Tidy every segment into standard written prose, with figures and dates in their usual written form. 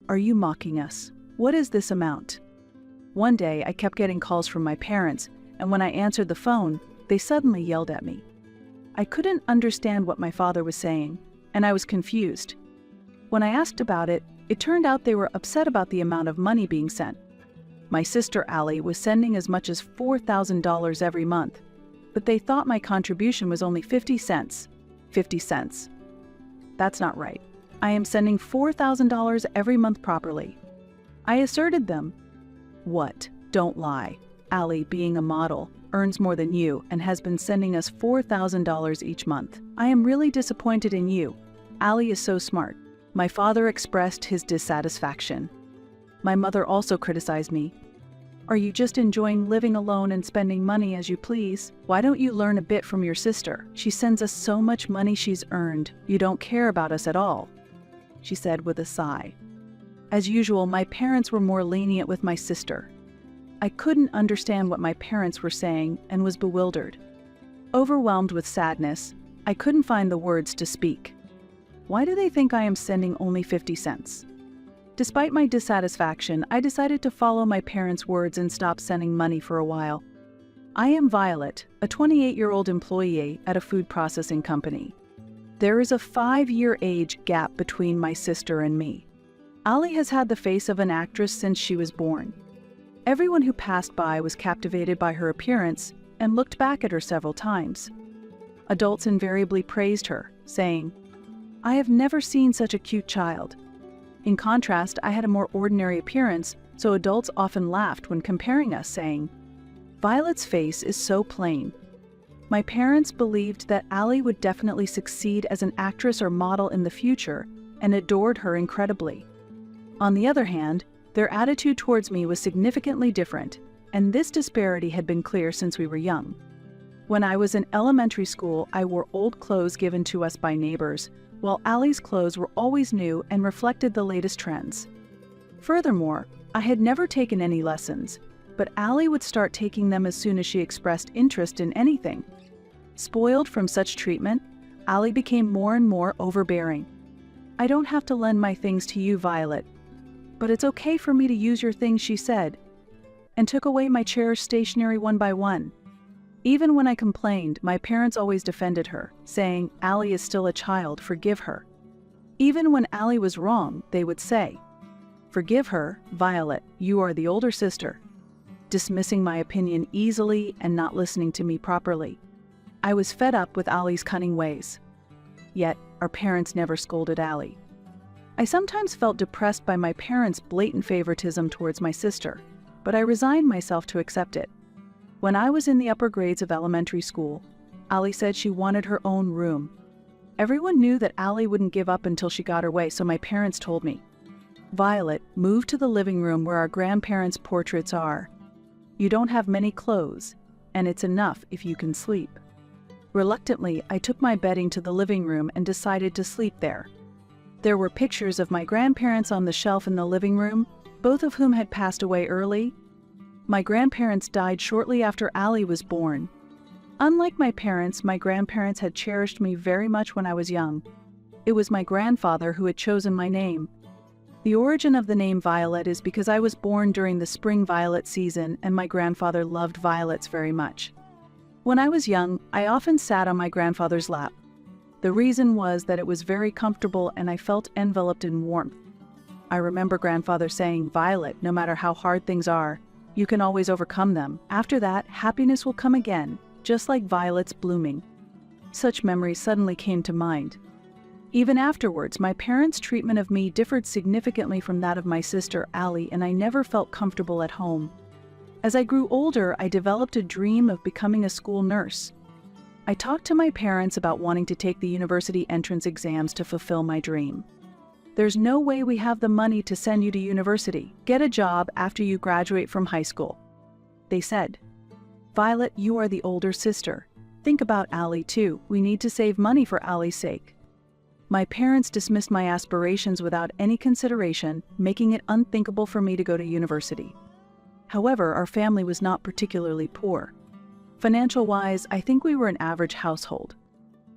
Are you mocking us? What is this amount? One day, I kept getting calls from my parents, and when I answered the phone, they suddenly yelled at me. I couldn't understand what my father was saying, and I was confused. When I asked about it, it turned out they were upset about the amount of money being sent. My sister Allie was sending as much as $4,000 every month, but they thought my contribution was only 50 cents. 50 cents. That's not right. I am sending $4,000 every month properly. I asserted them. What? Don't lie. Allie, being a model, earns more than you and has been sending us $4,000 each month. I am really disappointed in you. Allie is so smart. My father expressed his dissatisfaction. My mother also criticized me. Are you just enjoying living alone and spending money as you please? Why don't you learn a bit from your sister? She sends us so much money she's earned. You don't care about us at all, she said with a sigh. As usual, my parents were more lenient with my sister. I couldn't understand what my parents were saying and was bewildered. Overwhelmed with sadness, I couldn't find the words to speak. Why do they think I am sending only 50 cents? Despite my dissatisfaction, I decided to follow my parents' words and stop sending money for a while. I am Violet, a 28-year-old employee at a food processing company. There is a 5-year age gap between my sister and me. Allie has had the face of an actress since she was born. Everyone who passed by was captivated by her appearance and looked back at her several times. Adults invariably praised her, saying, "I have never seen such a cute child." In contrast, I had a more ordinary appearance, so adults often laughed when comparing us, saying, "Violet's face is so plain." My parents believed that Allie would definitely succeed as an actress or model in the future and adored her incredibly. On the other hand, their attitude towards me was significantly different, and this disparity had been clear since we were young. When I was in elementary school, I wore old clothes given to us by neighbors, while Allie's clothes were always new and reflected the latest trends. Furthermore, I had never taken any lessons, but Allie would start taking them as soon as she expressed interest in anything. Spoiled from such treatment, Allie became more and more overbearing. "I don't have to lend my things to you, Violet, but it's okay for me to use your things," she said, and took away my cherished stationery one by one. Even when I complained, my parents always defended her, saying, "Allie is still a child, forgive her." Even when Allie was wrong, they would say, "Forgive her, Violet, you are the older sister," dismissing my opinion easily and not listening to me properly. I was fed up with Allie's cunning ways. Yet, our parents never scolded Allie. I sometimes felt depressed by my parents' blatant favoritism towards my sister, but I resigned myself to accept it. When I was in the upper grades of elementary school, Allie said she wanted her own room. Everyone knew that Allie wouldn't give up until she got her way, so my parents told me, "Violet, move to the living room where our grandparents' portraits are. You don't have many clothes, and it's enough if you can sleep." Reluctantly, I took my bedding to the living room and decided to sleep there. There were pictures of my grandparents on the shelf in the living room, both of whom had passed away early. My grandparents died shortly after Allie was born. Unlike my parents, my grandparents had cherished me very much when I was young. It was my grandfather who had chosen my name. The origin of the name Violet is because I was born during the spring violet season and my grandfather loved violets very much. When I was young, I often sat on my grandfather's lap. The reason was that it was very comfortable and I felt enveloped in warmth. I remember grandfather saying, "Violet, no matter how hard things are, you can always overcome them. After that, happiness will come again, just like violets blooming." Such memories suddenly came to mind. Even afterwards, my parents' treatment of me differed significantly from that of my sister Allie, and I never felt comfortable at home. As I grew older, I developed a dream of becoming a school nurse. I talked to my parents about wanting to take the university entrance exams to fulfill my dream. "There's no way we have the money to send you to university. Get a job after you graduate from high school," they said. "Violet, you are the older sister. Think about Allie too. We need to save money for Allie's sake." My parents dismissed my aspirations without any consideration, making it unthinkable for me to go to university. However, our family was not particularly poor. Financial-wise, I think we were an average household.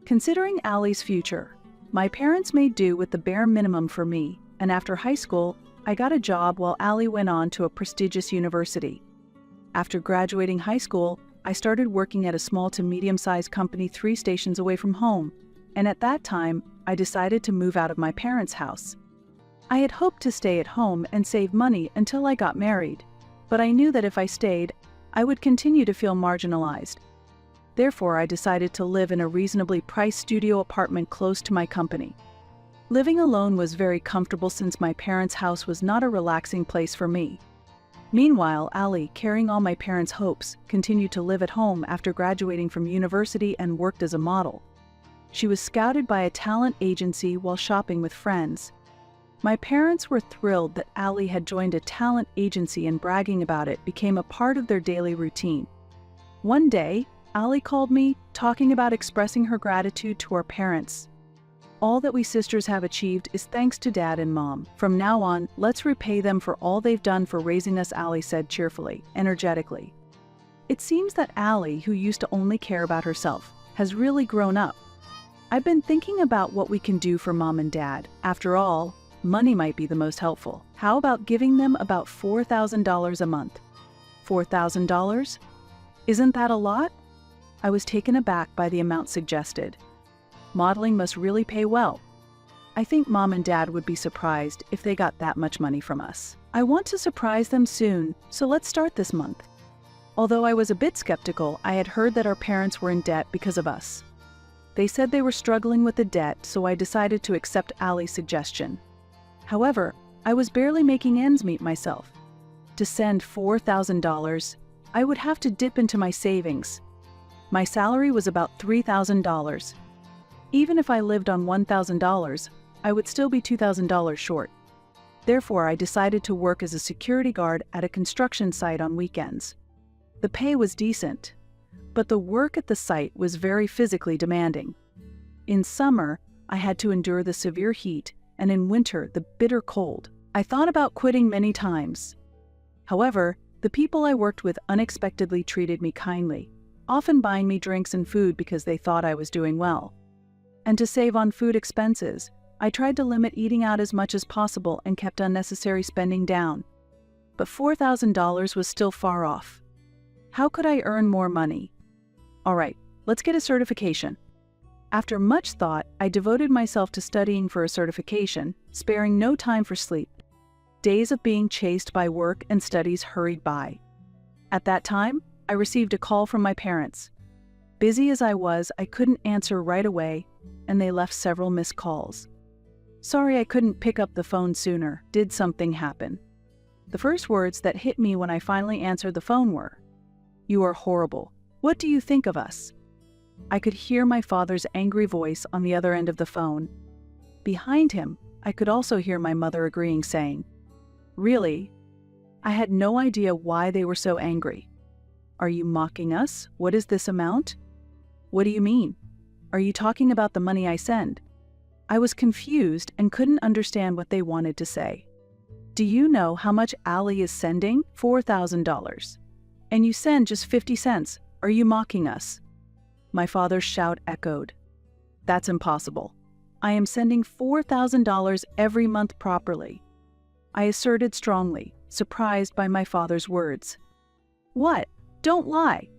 Considering Allie's future, my parents made do with the bare minimum for me, and after high school, I got a job while Allie went on to a prestigious university. After graduating high school, I started working at a small to medium-sized company 3 stations away from home, and at that time, I decided to move out of my parents' house. I had hoped to stay at home and save money until I got married, but I knew that if I stayed, I would continue to feel marginalized. Therefore, I decided to live in a reasonably priced studio apartment close to my company. Living alone was very comfortable since my parents' house was not a relaxing place for me. Meanwhile, Allie, carrying all my parents' hopes, continued to live at home after graduating from university and worked as a model. She was scouted by a talent agency while shopping with friends. My parents were thrilled that Allie had joined a talent agency, and bragging about it became a part of their daily routine. One day, Allie called me, talking about expressing her gratitude to our parents. All that we sisters have achieved is thanks to Dad and Mom. From now on, let's repay them for all they've done for raising us, Allie said cheerfully, energetically. It seems that Allie, who used to only care about herself, has really grown up. I've been thinking about what we can do for Mom and Dad. After all, money might be the most helpful. How about giving them about $4,000 a month? $4,000? Isn't that a lot? I was taken aback by the amount suggested. Modeling must really pay well. I think Mom and Dad would be surprised if they got that much money from us. I want to surprise them soon, so let's start this month. Although I was a bit skeptical, I had heard that our parents were in debt because of us. They said they were struggling with the debt, so I decided to accept Allie's suggestion. However, I was barely making ends meet myself. To send $4,000, I would have to dip into my savings. My salary was about $3,000. Even if I lived on $1,000, I would still be $2,000 short. Therefore, I decided to work as a security guard at a construction site on weekends. The pay was decent, but the work at the site was very physically demanding. In summer, I had to endure the severe heat, and in winter, the bitter cold. I thought about quitting many times. However, the people I worked with unexpectedly treated me kindly, often buying me drinks and food because they thought I was doing well. And to save on food expenses, I tried to limit eating out as much as possible and kept unnecessary spending down. But $4,000 was still far off. How could I earn more money? All right, let's get a certification. After much thought, I devoted myself to studying for a certification, sparing no time for sleep. Days of being chased by work and studies hurried by. At that time, I received a call from my parents. Busy as I was, I couldn't answer right away, and they left several missed calls. Sorry I couldn't pick up the phone sooner. Did something happen? The first words that hit me when I finally answered the phone were, "You are horrible. What do you think of us?" I could hear my father's angry voice on the other end of the phone. Behind him, I could also hear my mother agreeing, saying, "Really?" I had no idea why they were so angry. "Are you mocking us? What is this amount?" "What do you mean? Are you talking about the money I send?" I was confused and couldn't understand what they wanted to say. "Do you know how much Allie is sending? $4,000. And you send just 50 cents. Are you mocking us?" My father's shout echoed. "That's impossible. I am sending $4,000 every month properly," I asserted strongly, surprised by my father's words. "What? Don't lie.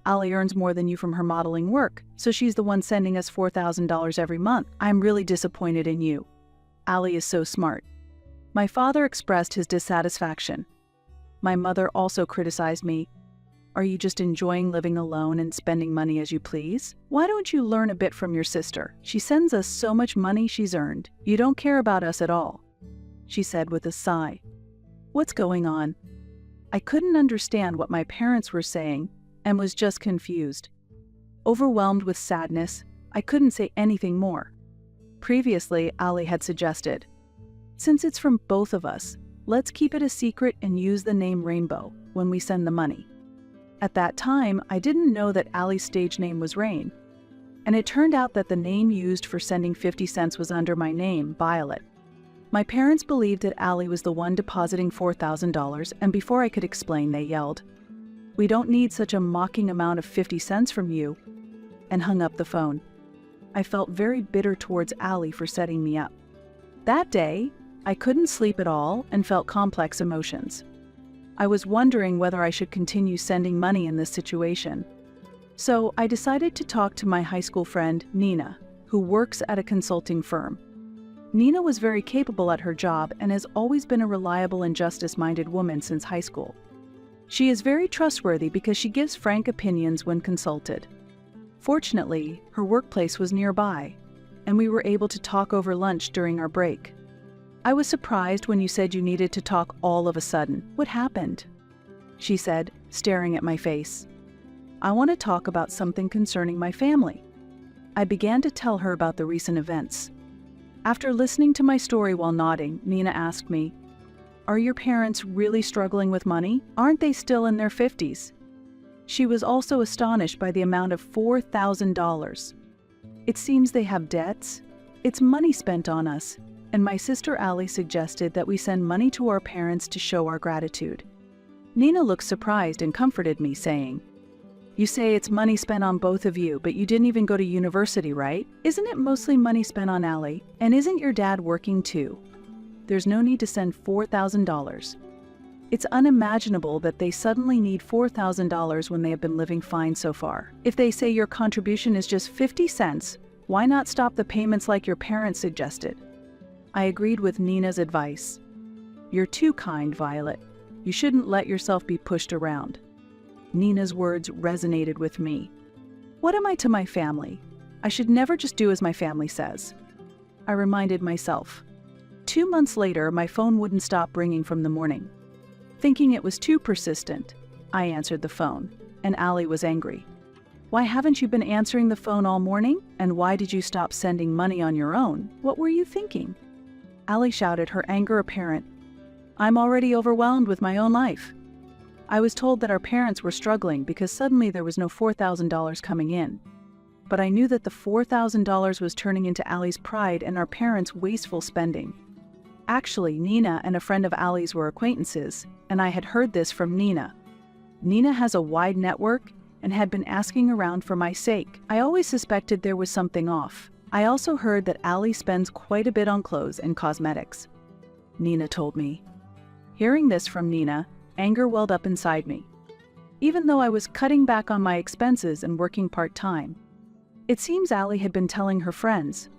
Allie earns more than you from her modeling work, so she's the one sending us $4,000 every month. I'm really disappointed in you. Allie is so smart." My father expressed his dissatisfaction. My mother also criticized me. "Are you just enjoying living alone and spending money as you please? Why don't you learn a bit from your sister? She sends us so much money she's earned. You don't care about us at all," she said with a sigh. What's going on? I couldn't understand what my parents were saying and was just confused. Overwhelmed with sadness, I couldn't say anything more. Previously, Allie had suggested, "Since it's from both of us, let's keep it a secret and use the name Rainbow when we send the money." At that time, I didn't know that Allie's stage name was Rain, and it turned out that the name used for sending 50 cents was under my name, Violet. My parents believed that Allie was the one depositing $4,000, and before I could explain, they yelled, "We don't need such a mocking amount of 50 cents from you," and hung up the phone. I felt very bitter towards Allie for setting me up. That day, I couldn't sleep at all and felt complex emotions. I was wondering whether I should continue sending money in this situation. So I decided to talk to my high school friend, Nina, who works at a consulting firm. Nina was very capable at her job and has always been a reliable and justice-minded woman since high school. She is very trustworthy because she gives frank opinions when consulted. Fortunately, her workplace was nearby, and we were able to talk over lunch during our break. I was surprised when you said you needed to talk all of a sudden. What happened? She said, staring at my face. I want to talk about something concerning my family. I began to tell her about the recent events. After listening to my story while nodding, Nina asked me, "Are your parents really struggling with money? Aren't they still in their 50s? She was also astonished by the amount of $4,000. It seems they have debts. It's money spent on us, and my sister Allie suggested that we send money to our parents to show our gratitude. Nina looked surprised and comforted me, saying, "You say it's money spent on both of you, but you didn't even go to university, right? Isn't it mostly money spent on Allie? And isn't your dad working too? There's no need to send $4,000. It's unimaginable that they suddenly need $4,000 when they have been living fine so far. If they say your contribution is just 50 cents, why not stop the payments like your parents suggested?" I agreed with Nina's advice. "You're too kind, Violet. You shouldn't let yourself be pushed around." Nina's words resonated with me. What am I to my family? I should never just do as my family says. I reminded myself. 2 months later, my phone wouldn't stop ringing from the morning. Thinking it was too persistent, I answered the phone, and Allie was angry. "Why haven't you been answering the phone all morning? And why did you stop sending money on your own? What were you thinking?" Allie shouted, her anger apparent. "I'm already overwhelmed with my own life. I was told that our parents were struggling because suddenly there was no $4,000 coming in. But I knew that the $4,000 was turning into Allie's pride and our parents' wasteful spending. Actually, Nina and a friend of Allie's were acquaintances, and I had heard this from Nina. Nina has a wide network and had been asking around for my sake. I always suspected there was something off. I also heard that Allie spends quite a bit on clothes and cosmetics," Nina told me. Hearing this from Nina, anger welled up inside me. Even though I was cutting back on my expenses and working part-time, it seems Allie had been telling her friends.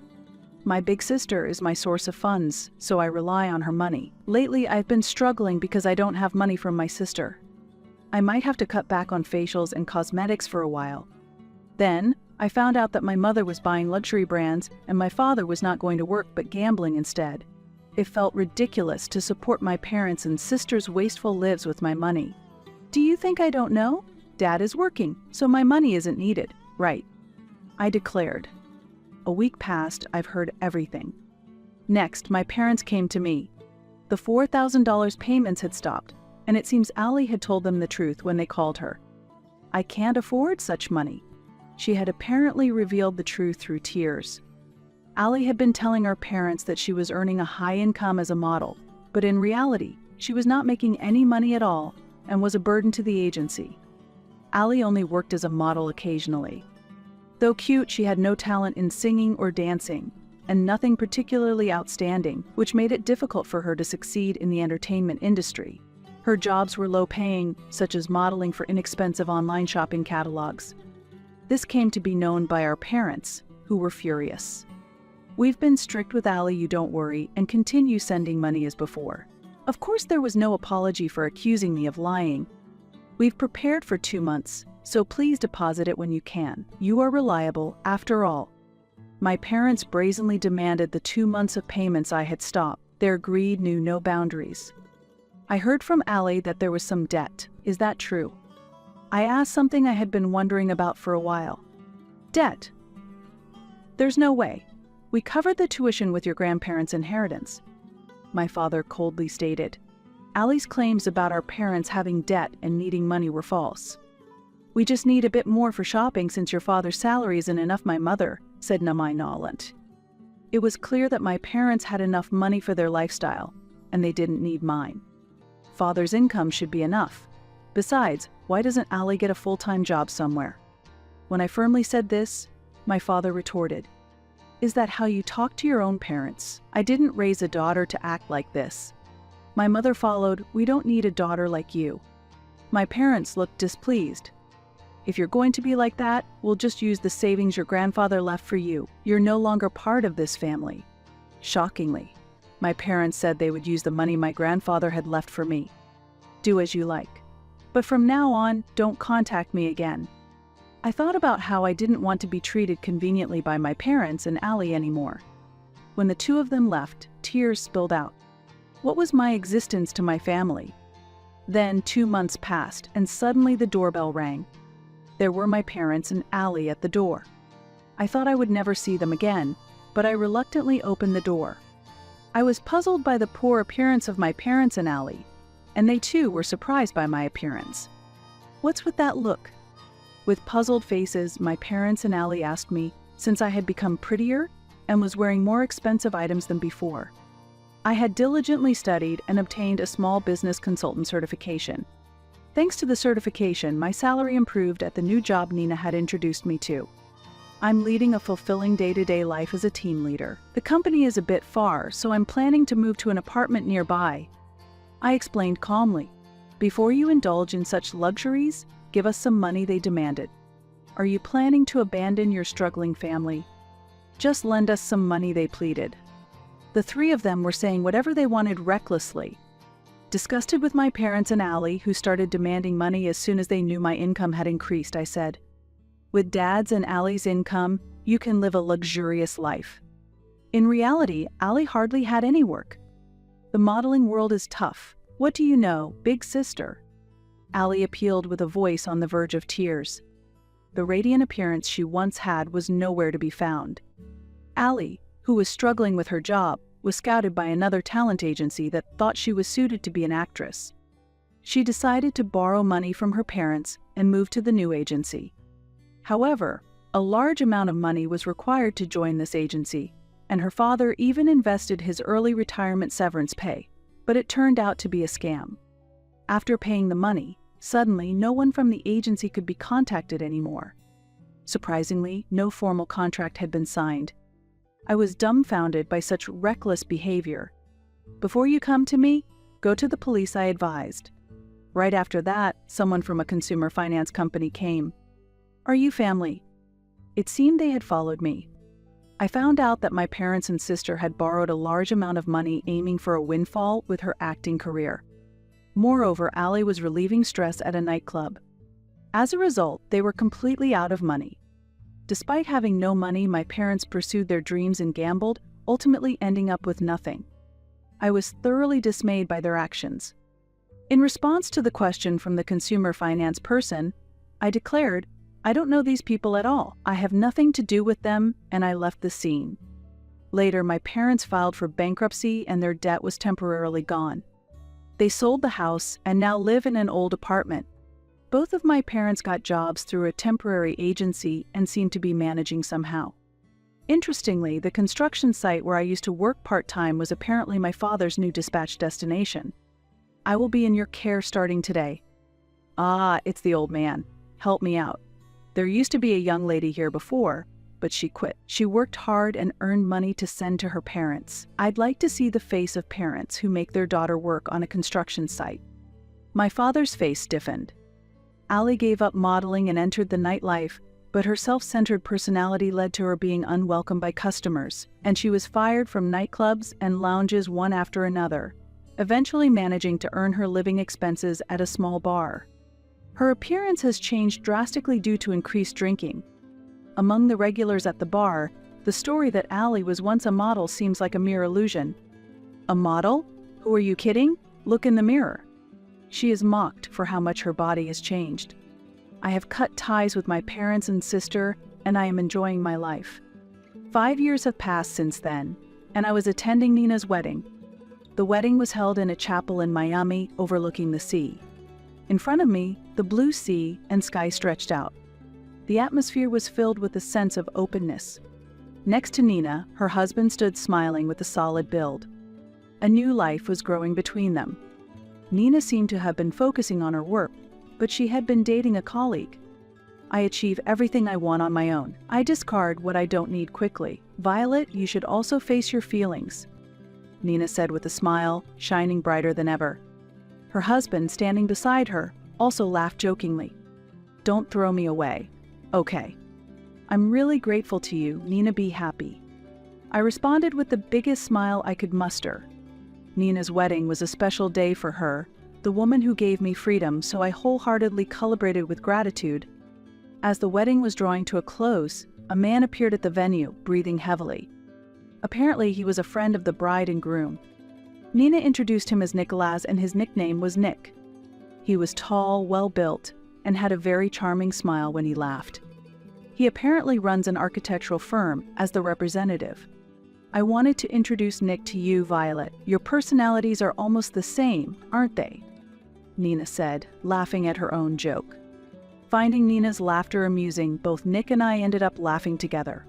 My big sister is my source of funds, so I rely on her money. Lately, I've been struggling because I don't have money from my sister. I might have to cut back on facials and cosmetics for a while. Then, I found out that my mother was buying luxury brands and my father was not going to work but gambling instead. It felt ridiculous to support my parents' and sister's wasteful lives with my money. Do you think I don't know? Dad is working, so my money isn't needed, right? I declared. A week passed, I've heard everything. Next, my parents came to me. The $4,000 payments had stopped, and it seems Allie had told them the truth when they called her. I can't afford such money. She had apparently revealed the truth through tears. Allie had been telling our parents that she was earning a high income as a model, but in reality, she was not making any money at all and was a burden to the agency. Allie only worked as a model occasionally. Though cute, she had no talent in singing or dancing, and nothing particularly outstanding, which made it difficult for her to succeed in the entertainment industry. Her jobs were low-paying, such as modeling for inexpensive online shopping catalogs. This came to be known by our parents, who were furious. We've been strict with Allie, you don't worry, and continue sending money as before. Of course, there was no apology for accusing me of lying. We've prepared for 2 months, so please deposit it when you can. You are reliable, after all. My parents brazenly demanded the 2 months of payments I had stopped. Their greed knew no boundaries. I heard from Allie that there was some debt. Is that true? I asked something I had been wondering about for a while. Debt? There's no way. We covered the tuition with your grandparents' inheritance, my father coldly stated. Allie's claims about our parents having debt and needing money were false. We just need a bit more for shopping since your father's salary isn't enough, my mother, said Namai Nalant. It was clear that my parents had enough money for their lifestyle, and they didn't need mine. Father's income should be enough. Besides, why doesn't Allie get a full-time job somewhere? When I firmly said this, my father retorted, Is that how you talk to your own parents? I didn't raise a daughter to act like this. My mother followed, "We don't need a daughter like you." My parents looked displeased. "If you're going to be like that, we'll just use the savings your grandfather left for you. You're no longer part of this family." Shockingly, my parents said they would use the money my grandfather had left for me. "Do as you like. But from now on, don't contact me again." I thought about how I didn't want to be treated conveniently by my parents and Allie anymore. When the two of them left, tears spilled out. What was my existence to my family? Then 2 months passed, and suddenly the doorbell rang. There were my parents and Allie at the door. I thought I would never see them again, but I reluctantly opened the door. I was puzzled by the poor appearance of my parents and Allie, and they too were surprised by my appearance. "What's with that look?" With puzzled faces, my parents and Allie asked me, since I had become prettier and was wearing more expensive items than before. I had diligently studied and obtained a small business consultant certification. Thanks to the certification, my salary improved at the new job Nina had introduced me to. I'm leading a fulfilling day-to-day life as a team leader. The company is a bit far, so I'm planning to move to an apartment nearby. I explained calmly. "Before you indulge in such luxuries, give us some money," they demanded. "Are you planning to abandon your struggling family?" "Just lend us some money," they pleaded. The three of them were saying whatever they wanted recklessly. Disgusted with my parents and Allie, who started demanding money as soon as they knew my income had increased, I said, "With Dad's and Allie's income, you can live a luxurious life." In reality, Allie hardly had any work. "The modeling world is tough. What do you know, big sister?" Allie appealed with a voice on the verge of tears. The radiant appearance she once had was nowhere to be found. Allie, who was struggling with her job, was scouted by another talent agency that thought she was suited to be an actress. She decided to borrow money from her parents and move to the new agency. However, a large amount of money was required to join this agency, and her father even invested his early retirement severance pay, but it turned out to be a scam. After paying the money, suddenly no one from the agency could be contacted anymore. Surprisingly, no formal contract had been signed. I was dumbfounded by such reckless behavior. "Before you come to me, go to the police," I advised. Right after that, someone from a consumer finance company came. "Are you family?" It seemed they had followed me. I found out that my parents and sister had borrowed a large amount of money aiming for a windfall with her acting career. Moreover, Allie was relieving stress at a nightclub. As a result, they were completely out of money. Despite having no money, my parents pursued their dreams and gambled, ultimately ending up with nothing. I was thoroughly dismayed by their actions. In response to the question from the consumer finance person, I declared, "I don't know these people at all. I have nothing to do with them," and I left the scene. Later, my parents filed for bankruptcy and their debt was temporarily gone. They sold the house and now live in an old apartment. Both of my parents got jobs through a temporary agency and seem to be managing somehow. Interestingly, the construction site where I used to work part-time was apparently my father's new dispatch destination. "I will be in your care starting today." "Ah, it's the old man. Help me out. There used to be a young lady here before, but she quit. She worked hard and earned money to send to her parents. I'd like to see the face of parents who make their daughter work on a construction site." My father's face stiffened. Allie gave up modeling and entered the nightlife, but her self-centered personality led to her being unwelcome by customers, and she was fired from nightclubs and lounges one after another, eventually managing to earn her living expenses at a small bar. Her appearance has changed drastically due to increased drinking. Among the regulars at the bar, the story that Allie was once a model seems like a mere illusion. "A model? Who are you kidding? Look in the mirror." She is mocked for how much her body has changed. I have cut ties with my parents and sister, and I am enjoying my life. 5 years have passed since then, and I was attending Nina's wedding. The wedding was held in a chapel in Miami overlooking the sea. In front of me, the blue sea and sky stretched out. The atmosphere was filled with a sense of openness. Next to Nina, her husband stood smiling with a solid build. A new life was growing between them. Nina seemed to have been focusing on her work, but she had been dating a colleague. "I achieve everything I want on my own. I discard what I don't need quickly." "Violet, you should also face your feelings," Nina said with a smile, shining brighter than ever. Her husband, standing beside her, also laughed jokingly. "Don't throw me away." "Okay. I'm really grateful to you, Nina. Be happy." I responded with the biggest smile I could muster. Nina's wedding was a special day for her, the woman who gave me freedom, so I wholeheartedly celebrated with gratitude. As the wedding was drawing to a close, a man appeared at the venue, breathing heavily. Apparently, he was a friend of the bride and groom. Nina introduced him as Nicholas, and his nickname was Nick. He was tall, well-built, and had a very charming smile when he laughed. He apparently runs an architectural firm as the representative. "I wanted to introduce Nick to you, Violet. Your personalities are almost the same, aren't they?" Nina said, laughing at her own joke. Finding Nina's laughter amusing, both Nick and I ended up laughing together.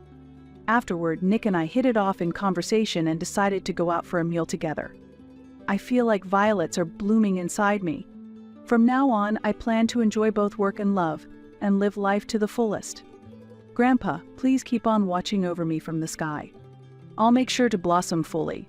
Afterward, Nick and I hit it off in conversation and decided to go out for a meal together. I feel like violets are blooming inside me. From now on, I plan to enjoy both work and love, and live life to the fullest. Grandpa, please keep on watching over me from the sky. I'll make sure to blossom fully.